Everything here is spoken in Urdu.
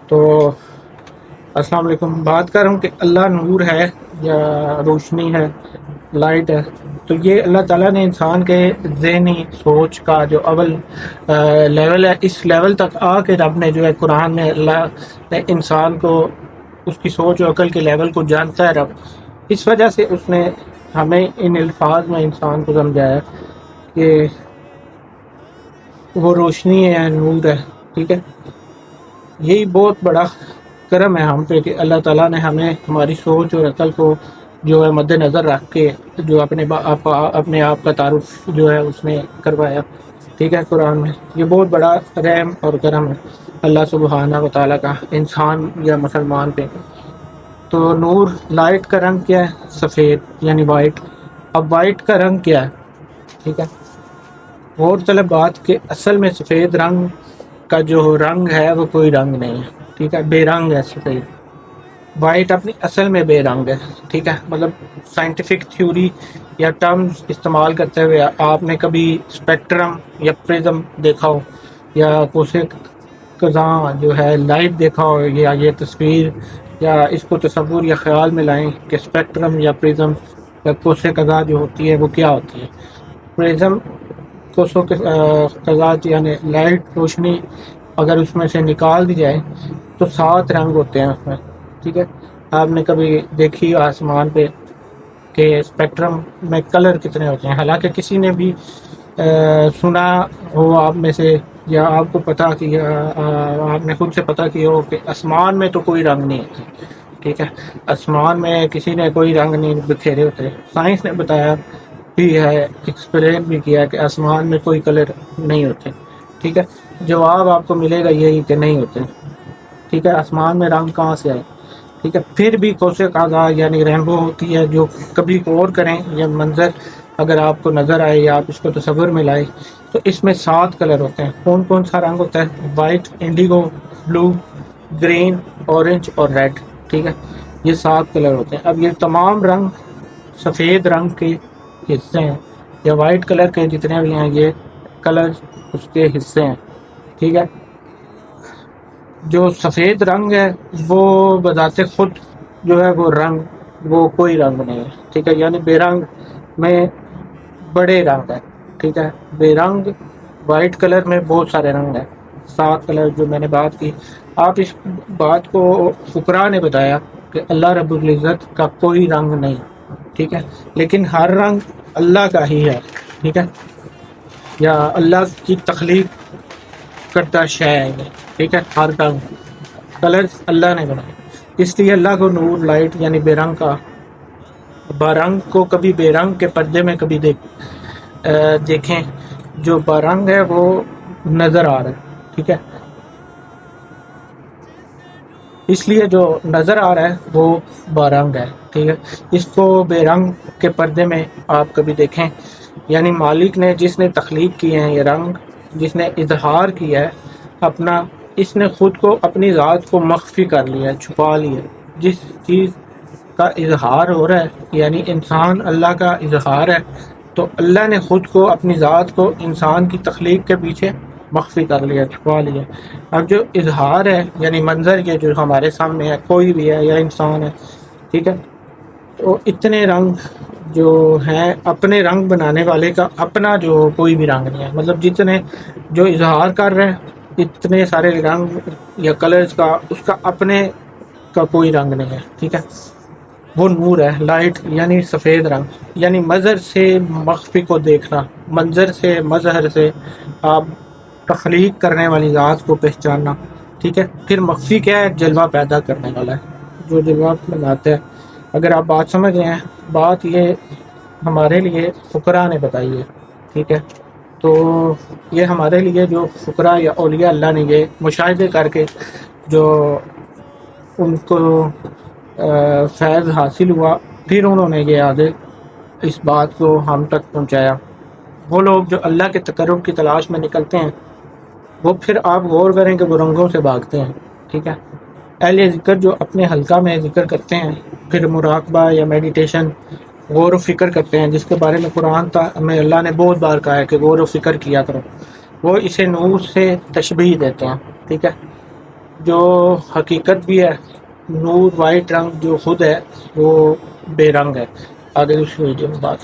تو السلام علیکم. بات کر رہا ہوں کہ اللہ نور ہے یا روشنی ہے، لائٹ ہے. تو یہ اللہ تعالیٰ نے انسان کے ذہنی سوچ کا جو اول لیول ہے، اس لیول تک آ کے رب نے جو ہے قرآن میں اللہ نے انسان کو اس کی سوچ و عقل کے لیول کو جانتا ہے رب. اس وجہ سے اس نے ہمیں ان الفاظ میں انسان کو سمجھایا کہ وہ روشنی ہے، نور ہے. ٹھیک ہے، یہی بہت بڑا کرم ہے ہم پہ کہ اللہ تعالیٰ نے ہمیں ہماری سوچ اور عقل کو جو ہے مد نظر رکھ کے جو اپنے آپ کا تعارف جو ہے اس نے کروایا. ٹھیک ہے، قرآن میں یہ بہت بڑا رحم اور کرم ہے اللہ سبحانہ و تعالیٰ کا انسان یا مسلمان پہ. تو نور، لائٹ کا رنگ کیا ہے؟ سفید یعنی وائٹ. اب وائٹ کا رنگ کیا ہے؟ ٹھیک ہے، غور طلب بات کہ اصل میں سفید رنگ کا جو رنگ ہے وہ کوئی رنگ نہیں ہے. ٹھیک ہے، بے رنگ ہے سفید. وائٹ اپنی اصل میں بے رنگ ہے. ٹھیک ہے، مطلب سائنٹیفک تھیوری یا ٹرمز استعمال کرتے ہوئے آپ نے کبھی اسپیکٹرم یا پرزم دیکھا ہو، یا کوسے قزاں جو ہے لائٹ دیکھا ہو، یا یہ تصویر یا اس کو تصور یا خیال میں لائیں کہ اسپیکٹرم یا پرزم یا کوسے قزاں جو ہوتی ہے وہ کیا ہوتی ہے. پرزم کوسو قزاں یعنی لائٹ، روشنی اگر اس میں سے نکال دی جائے تو 7 رنگ ہوتے ہیں اس میں. ٹھیک ہے، آپ نے کبھی دیکھی آسمان پہ کہ اسپیکٹرم میں کلر کتنے ہوتے ہیں؟ حالانکہ کسی نے بھی سنا ہو آپ میں سے، یا آپ کو پتا کہ آپ نے خود سے پتا کیا ہو کہ آسمان میں تو کوئی رنگ نہیں ہوتے. ٹھیک ہے، آسمان میں کسی نے کوئی رنگ نہیں بکھیرے ہوتے. سائنس نے بتایا بھی ہے، ایکسپلین بھی کیا کہ آسمان میں کوئی کلر نہیں ہوتے. ٹھیک ہے، جواب آپ کو ملے گا یہی کہ نہیں ہوتے. ٹھیک ہے، آسمان میں رنگ کہاں سے آئے؟ ٹھیک ہے، پھر بھی کوسے قزاں یعنی رینبو ہوتی ہے، جو کبھی غور کریں یا منظر اگر آپ کو نظر آئے یا آپ اس کو تصور میں لائے تو اس میں 7 کلر ہوتے ہیں. کون کون سا رنگ ہوتا ہے؟ وائٹ، انڈیگو، بلو، گرین، اورنج اور ریڈ. ٹھیک ہے، یہ 7 کلر ہوتے ہیں. اب یہ تمام رنگ سفید رنگ کے حصے ہیں، یا وائٹ کلر کے جتنے بھی ہیں یہ کلر اس کے حصے ہیں. ٹھیک ہے، جو سفید رنگ ہے وہ بذات خود جو ہے وہ رنگ، وہ کوئی رنگ نہیں ہے. ٹھیک ہے، یعنی بے رنگ میں بڑے رنگ ہے. ٹھیک ہے، بے رنگ وائٹ کلر میں بہت سارے رنگ ہیں، 7 کلر جو میں نے بات کی. آپ اس بات کو فقراء نے بتایا کہ اللہ رب العزت کا کوئی رنگ نہیں. ٹھیک ہے، لیکن ہر رنگ اللہ کا ہی ہے. ٹھیک ہے، یا اللہ کی تخلیق کرتا شے ہے یہ. ٹھیک ہے، ہر رنگ کلر اللہ نے بنائے. اس لیے اللہ کو نور، لائٹ یعنی بے رنگ کا. بارنگ کو کبھی بے رنگ کے پردے میں کبھی دیکھیں، جو بارنگ ہے وہ نظر آ رہا ہے. ٹھیک ہے، اس لیے جو نظر آ رہا ہے وہ بارنگ ہے. ٹھیک ہے، اس کو بے رنگ کے پردے میں آپ کبھی دیکھیں، یعنی مالک نے جس نے تخلیق کی ہے یہ رنگ، جس نے اظہار کیا ہے اپنا، اس نے خود کو اپنی ذات کو مخفی کر لیا ہے، چھپا لیا ہے. جس چیز کا اظہار ہو رہا ہے یعنی انسان اللہ کا اظہار ہے، تو اللہ نے خود کو اپنی ذات کو انسان کی تخلیق کے پیچھے مخفی کر لیا، چھپا لیا. اب جو اظہار ہے یعنی منظر یہ جو ہمارے سامنے ہے، کوئی بھی ہے یا انسان ہے، ٹھیک ہے، تو اتنے رنگ جو ہیں، اپنے رنگ بنانے والے کا اپنا جو کوئی بھی رنگ نہیں ہے. مطلب جتنے جو اظہار کر رہے ہیں اتنے سارے رنگ یا کلرز کا، اس کا اپنے کا کوئی رنگ نہیں ہے. ٹھیک ہے، وہ نور ہے، لائٹ یعنی سفید رنگ، یعنی مظہر سے مخفی کو دیکھنا، منظر سے مظہر سے آپ تخلیق کرنے والی ذات کو پہچاننا. ٹھیک ہے، پھر مخفی کیا ہے؟ جلوہ پیدا کرنے والا ہے، جو جلوہ بناتا ہے. اگر آپ بات سمجھ رہے ہیں، بات یہ ہمارے لیے فقراء نے بتائی ہے. ٹھیک ہے، تو یہ ہمارے لیے جو فقراء یا اولیاء اللہ نے یہ مشاہدے کر کے جو ان کو فیض حاصل ہوا، پھر انہوں نے یہ آگے اس بات کو ہم تک پہنچایا. وہ لوگ جو اللہ کے تقرب کی تلاش میں نکلتے ہیں، وہ پھر آپ غور کریں کہ وہ رنگوں سے بھاگتے ہیں. ٹھیک ہے، اہل ذکر جو اپنے حلقہ میں ذکر کرتے ہیں، پھر مراقبہ یا میڈیٹیشن، غور و فکر کرتے ہیں، جس کے بارے میں قرآن میں اللہ نے بہت بار کہا ہے کہ غور و فکر کیا کرو، وہ اسے نور سے تشبیہ دیتے ہیں. ٹھیک ہے، جو حقیقت بھی ہے، نور وائٹ رنگ جو خود ہے وہ بے رنگ ہے۔ آگے دوسری ویڈیو میں بات